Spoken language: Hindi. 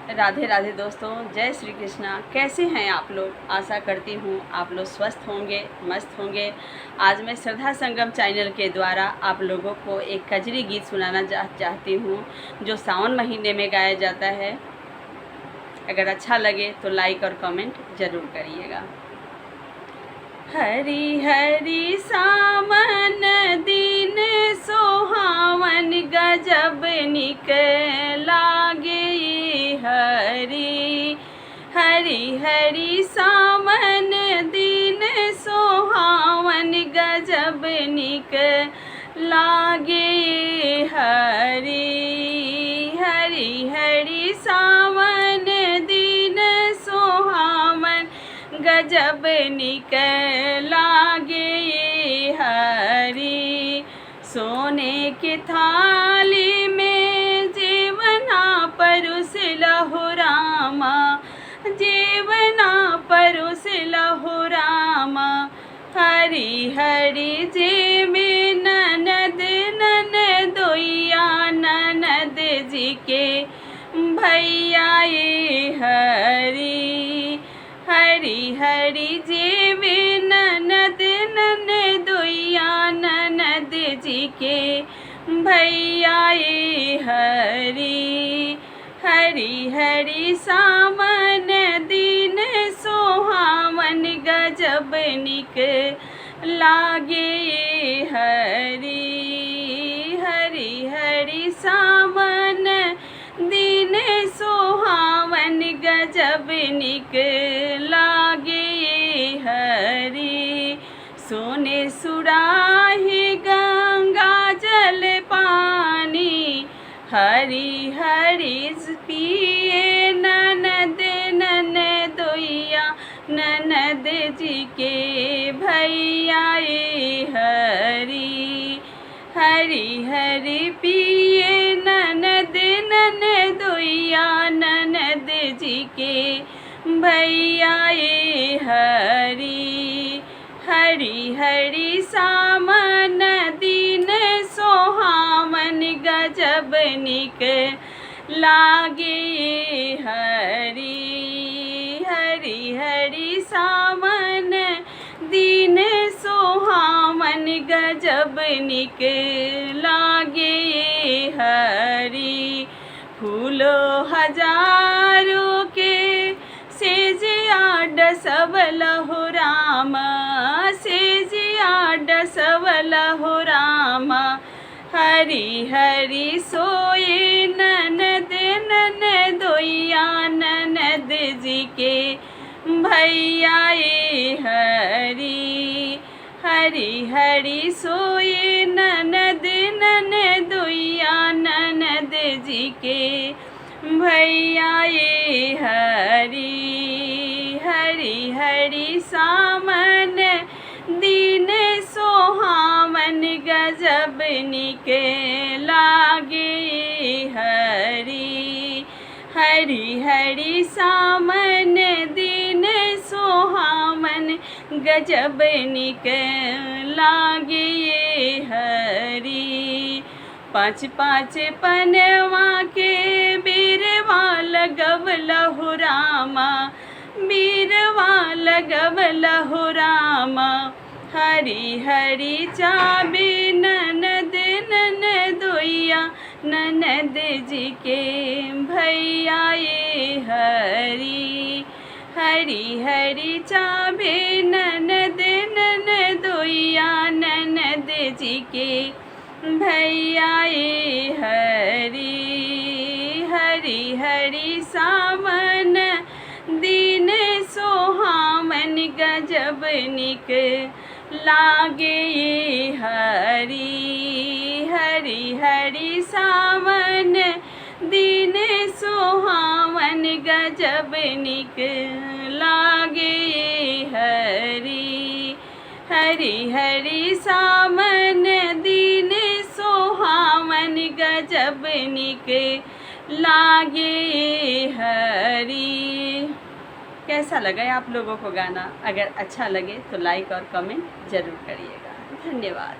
राधे राधे दोस्तों, जय श्री कृष्णा। कैसे हैं आप लोग? आशा करती हूँ आप लोग स्वस्थ होंगे, मस्त होंगे। आज मैं श्रद्धा संगम चैनल के द्वारा आप लोगों को एक कजरी गीत सुनाना चाहती हूँ, जो सावन महीने में गाया जाता है। अगर अच्छा लगे तो लाइक और कमेंट ज़रूर करिएगा। हरी हरी सावन दिन सोहावन, गजब निक लागे। हरी हरी हरी सावन दिन सोहावन, गजब निक लागे। हरी हरी हरी सावन दिन सोहावन, गजब निक लागे। हरी सोने के थाली में जीवना परुस लहु रामा, जीवना परुस लहु रामा। हरी हरी जे में ननद ननदोइया, ननद जी के भैया। हरी हरी हरी जे में ननद ननदोइया, ननद जी के भैया। हरी हरी हरी सावन दिन सोहावन, गजब निक लागे। हरी हरी हरी सावन दिन सोहावन, गजब निक लागे। हरी सोने सुराही गंगा जल पानी, हरी हरी पिए ननद ननदोइया, ननद जी के भैया। हरी हरी हरी पिए ननद ननदोइया, ननद जी के भैया। हरी हरी हरी सावन दिन सोहावन, गजब निक लागे। हरी हरी हरी सावन दिन सोहावन, गजब निक लागे। हरी फूलो हजारों के सेजिया डसव लहु रामा, सेजिया डसव लहु रामा। हरी हरी सोए ननद ननदोइया, ननद जी के भैया। हरी हरी हरी सोए ननद ननदोइया, ननद जी के भैया। हरी हरी हरी सावन दिन सोहावन, गजब निक लागे। हरी हरी हरी सावन दिन सोहावन, गजब निक लागे। हरी पाँच पाँच पनवा के बीरवा लगव लहु रामा, बीरवा लगव लहु रामा। हरी हरी चाबी ननद ननदोइया, ननद जी के भैया। हरी हरी हरी चाबी ननद ननदोइया, ननद जी के भैया। हरी हरी हरी सावन दिन सोहावन, गजब निक लागे। हरी हरी हरी सावन दिन सोहावन, गजब निक लागे। हरी हरी हरी सावन दिन सोहावन, गजब निक लागे। हरी कैसा लगा आप लोगों को गाना? अगर अच्छा लगे तो लाइक और कमेंट ज़रूर करिएगा। धन्यवाद।